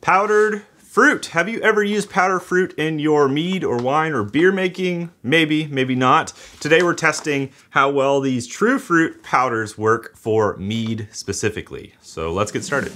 Powdered fruit. Have you ever used powdered fruit in your mead or wine or beer making? Maybe, maybe not. Today we're testing how well these true fruit powders work for mead specifically. So let's get started.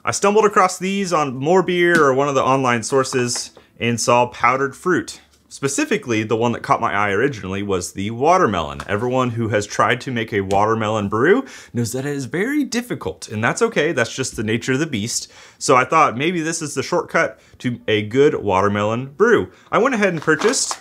I stumbled across these on More Beer or one of the online sources and saw powdered fruit. Specifically, the one that caught my eye originally was the watermelon. Everyone who has tried to make a watermelon brew knows that it is very difficult, and that's okay. That's just the nature of the beast. So I thought maybe this is the shortcut to a good watermelon brew. I went ahead and purchased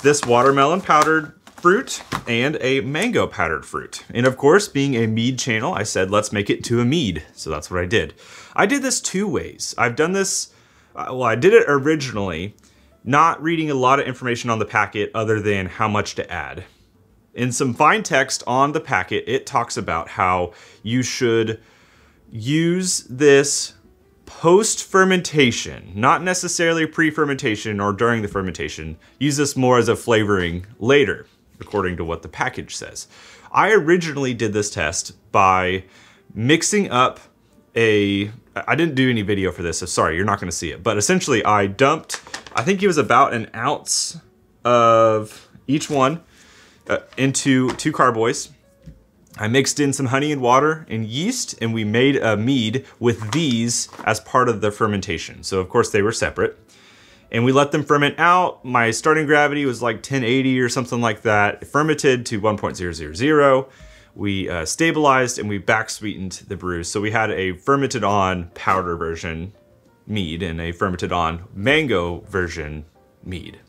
this watermelon powdered fruit and a mango powdered fruit. And of course, being a mead channel, I said, let's make it to a mead. So that's what I did. I did this two ways. I've done this, well, I did it originally, not reading a lot of information on the packet other than how much to add. In some fine text on the packet, it talks about how you should use this post-fermentation, not necessarily pre-fermentation or during the fermentation. Use this more as a flavoring later, according to what the package says. I originally did this test by mixing up I didn't do any video for this, so sorry, you're not gonna see it. But essentially I dumped, I think it was about an ounce of each one into 2 carboys. I mixed in some honey and water and yeast, and we made a mead with these as part of the fermentation. So of course they were separate. And we let them ferment out. My starting gravity was like 1080 or something like that. It fermented to 1.000. We stabilized and we back sweetened the brews. So we had a fermented on powder version mead and a fermented on mango version mead.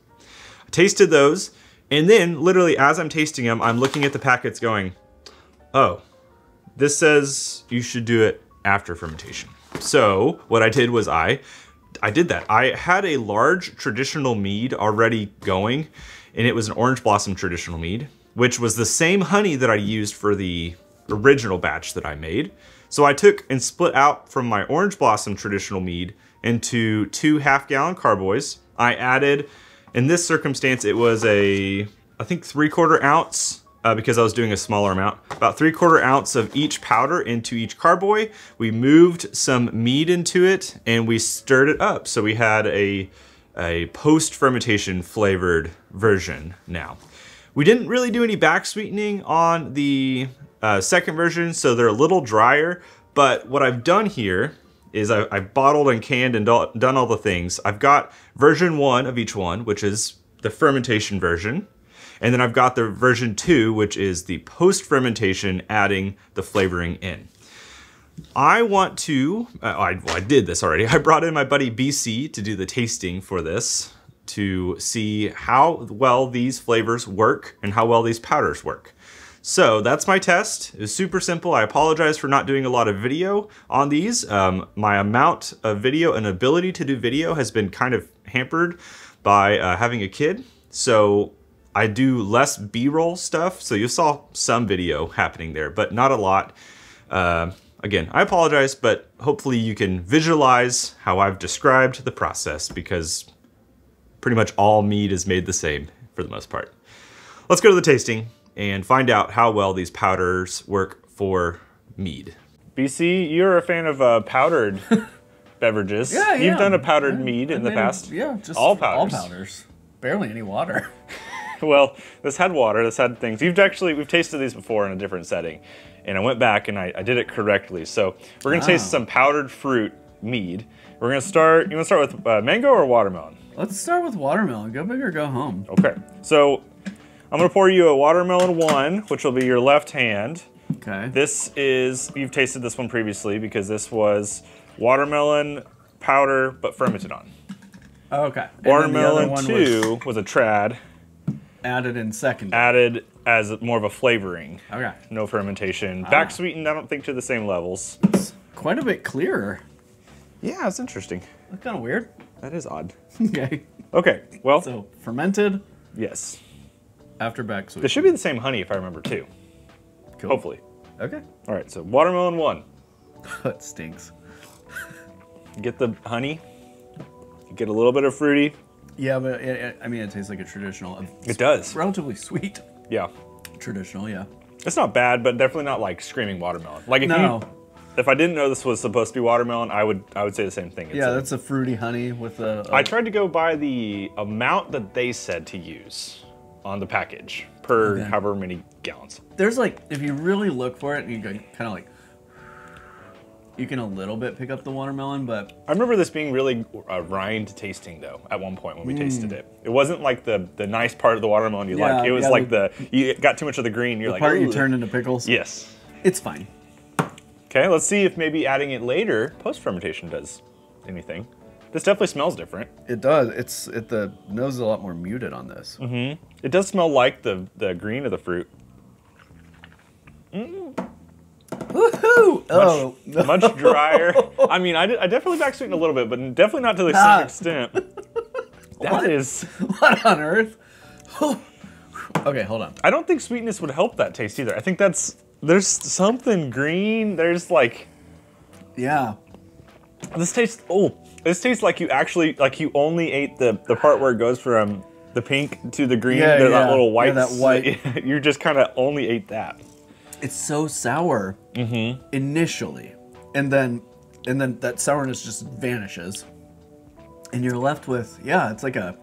I tasted those, and then literally as I'm tasting them, I'm looking at the packets going, oh, this says you should do it after fermentation. So what I did was I did that. I had a large traditional mead already going, and it was an orange blossom traditional mead, which was the same honey that I used for the original batch that I made. So I took and split out from my orange blossom traditional mead into 2 half-gallon carboys. I added, in this circumstance, it was I think 3/4 ounce, because I was doing a smaller amount, about 3/4 ounce of each powder into each carboy. We moved some mead into it and we stirred it up. So we had a post-fermentation flavored version now. We didn't really do any back sweetening on the second version, so they're a little drier, but what I've done here is I've bottled and canned and done all the things. I've got version 1 of each one, which is the fermentation version, and then I've got the version 2, which is the post-fermentation, adding the flavoring in. I want to, I did this already. I brought in my buddy BC to do the tasting for this, to see how well these flavors work and how well these powders work. So that's my test. It was super simple. I apologize for not doing a lot of video on these. My amount of video and ability to do video has been kind of hampered by having a kid. So I do less B-roll stuff. So you saw some video happening there, but not a lot. Again, I apologize, but hopefully you can visualize how I've described the process, because pretty much all mead is made the same for the most part. Let's go to the tasting and find out how well these powders work for mead. BC, you're a fan of powdered beverages. Yeah. You've done a powdered mead in the past. Yeah, just all powders. All powders. Barely any water. Well, this had water, this had things. We've tasted these before in a different setting, and I went back and I did it correctly. So we're gonna taste some powdered fruit mead. We're gonna start, you wanna start with mango or watermelon? Let's start with watermelon. Go big or go home. Okay, so I'm gonna pour you a watermelon 1, which will be your left hand. Okay. This is, you've tasted this one previously because this was watermelon powder, but fermented on. Oh, okay. Watermelon 2 was a trad. Added in second. Added as more of a flavoring. Okay. No fermentation. Back sweetened, I don't think to the same levels. It's quite a bit clearer. Yeah, it's interesting. That's kind of weird. That is odd. Okay. Okay, well. So fermented. Yes. After back sweetening. This should be the same honey if I remember too. Cool. Hopefully. Okay. All right, so watermelon 1. That stinks. Get the honey. Get a little bit of fruity. Yeah, but it tastes like a traditional. It does. Relatively sweet. Yeah. Traditional, yeah. It's not bad, but definitely not like screaming watermelon. Like if I didn't know this was supposed to be watermelon, I would say the same thing. It's that's a fruity honey with a... I tried to go by the amount that they said to use on the package per however many gallons. There's like, if you really look for it, you kind of like, you can a little bit pick up the watermelon, but... I remember this being really rind tasting though, at one point when we tasted it. It wasn't like the nice part of the watermelon you like. It was like you got too much of the green, you're like, part ooh. you turned into pickles? Yes. It's fine. Okay, let's see if maybe adding it later, post-fermentation, does anything. This definitely smells different. It does. The nose is a lot more muted on this. Mm-hmm. It does smell like the green of the fruit. Woohoo! Oh, Much drier. I mean, I definitely back sweetened a little bit, but definitely not to the same extent. That is... What on earth? Okay, hold on. I don't think sweetness would help that taste either. I think there's something green. There's like... Yeah. This tastes like you actually, like you only ate the part where it goes from the pink to the green, that little white. Yeah, that white. You just kind of only ate that. It's so sour initially, and then that sourness just vanishes, and you're left with it's like a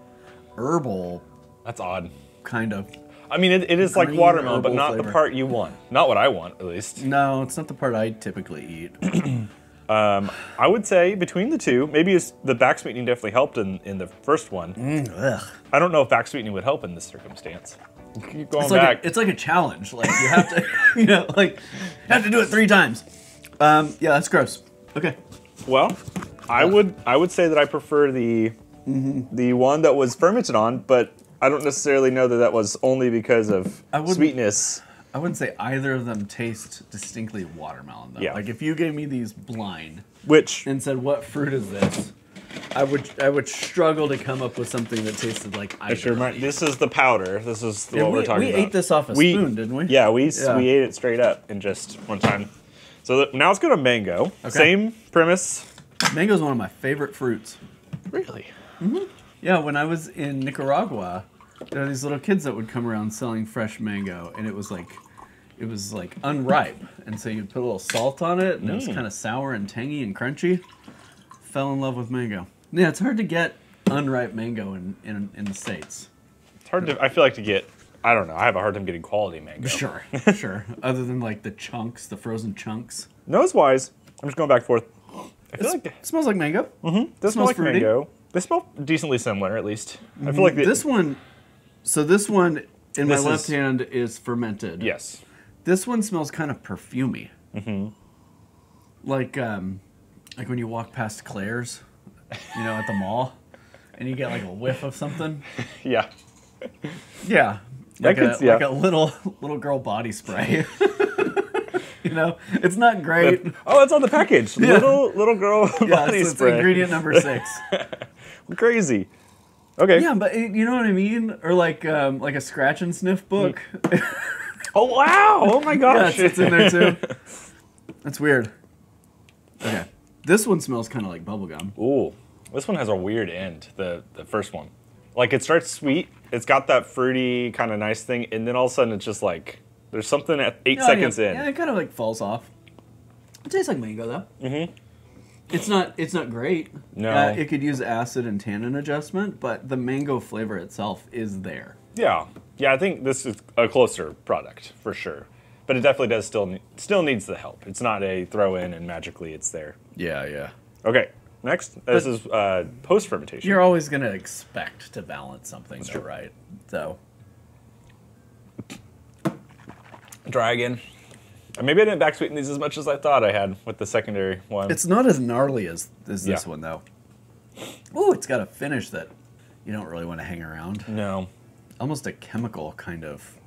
herbal. That's odd. Kind of. I mean, it is like watermelon, but not flavor. the part you want. Not what I want, at least. No, it's not the part I typically eat. I would say between the two, maybe the back sweetening definitely helped in the first one. I don't know if back sweetening would help in this circumstance. Keep going back. It's like a challenge. Like you have to, you have to do it 3 times. Yeah, that's gross. Okay. Well, I would say that I prefer the one that was fermented on, but I don't necessarily know that was only because of sweetness. I wouldn't say either of them taste distinctly watermelon though. Yeah. Like if you gave me these blind and said what fruit is this, I would struggle to come up with something that tasted like either. This is the powder. This is what we're talking about. We ate this off a spoon, didn't we? Yeah, we ate it straight up in just one time. So now let's go to mango. Okay. Same premise. Mango is one of my favorite fruits. Really? Mm-hmm. Yeah, when I was in Nicaragua, there were these little kids that would come around selling fresh mango, and it was like unripe, and so you'd put a little salt on it, and it was kind of sour and tangy and crunchy. Fell in love with mango. Yeah, it's hard to get unripe mango in the States. It's hard to, I feel like, to get, I don't know, I have a hard time getting quality mango. Sure, sure. Other than like the chunks, the frozen chunks. Nose-wise, I'm just going back and forth. I feel like it smells like mango. Mm-hmm. This smells like fruity. Mango. They smell decently similar, at least. I feel like this one in my left hand is fermented. Yes. This one smells kind of perfumey. Mm-hmm. Like when you walk past Claire's, at the mall, and you get like a whiff of something. Yeah. Yeah. Like a little girl body spray. It's not great. It's on the package. Yeah. Little girl body spray. It's ingredient number 6. Crazy. Okay. Yeah, but you know what I mean? Or like a scratch and sniff book. Oh wow! Oh my gosh! Yeah, it's in there too. That's weird. Okay. This one smells kind of like bubblegum. Ooh. This one has a weird end, the first one. Like it starts sweet, it's got that fruity kind of nice thing, and then all of a sudden it's just like, there's something at 8 seconds in. Yeah, it kind of like falls off. It tastes like mango though. Mm-hmm. It's not great. No. It could use acid and tannin adjustment, but the mango flavor itself is there. Yeah. Yeah, I think this is a closer product, for sure. But it definitely does still needs the help. It's not a throw in and magically it's there. Yeah, yeah. Okay, next. This is post-fermentation. You're always going to expect to balance something, though, right? So. Try again. Maybe I didn't back sweeten these as much as I thought I had with the secondary one. It's not as gnarly as this one, though. Ooh, it's got a finish that you don't really want to hang around. No. Almost a chemical kind of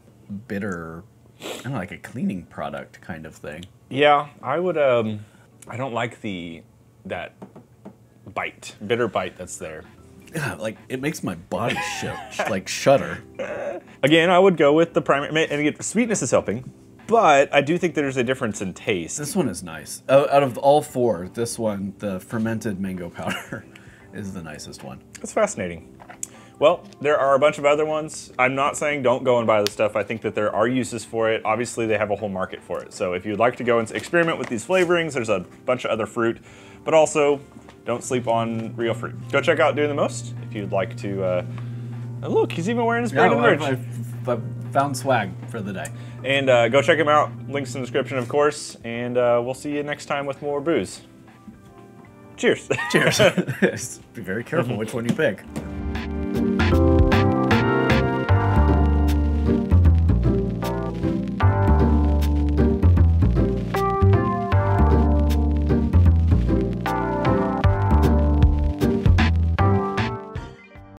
bitter, I don't know, like a cleaning product kind of thing. Yeah, I would, I don't like that bitter bite that's there. Yeah, like it makes my body shudder. Again, I would go with the primary, and again, sweetness is helping, but I do think there's a difference in taste. This one is nice. Out of all 4, this one, the fermented mango powder, is the nicest one. That's fascinating. Well, there are a bunch of other ones. I'm not saying don't go and buy this stuff. I think that there are uses for it. Obviously, they have a whole market for it. So if you'd like to go and experiment with these flavorings, there's a bunch of other fruit, but also don't sleep on real fruit. Go check out Doing the Most if you'd like to. Oh, look, he's even wearing his branded merch. I found swag for the day. And go check him out. Links in the description, of course. And we'll see you next time with more booze. Cheers. Cheers. Be very careful which one you pick.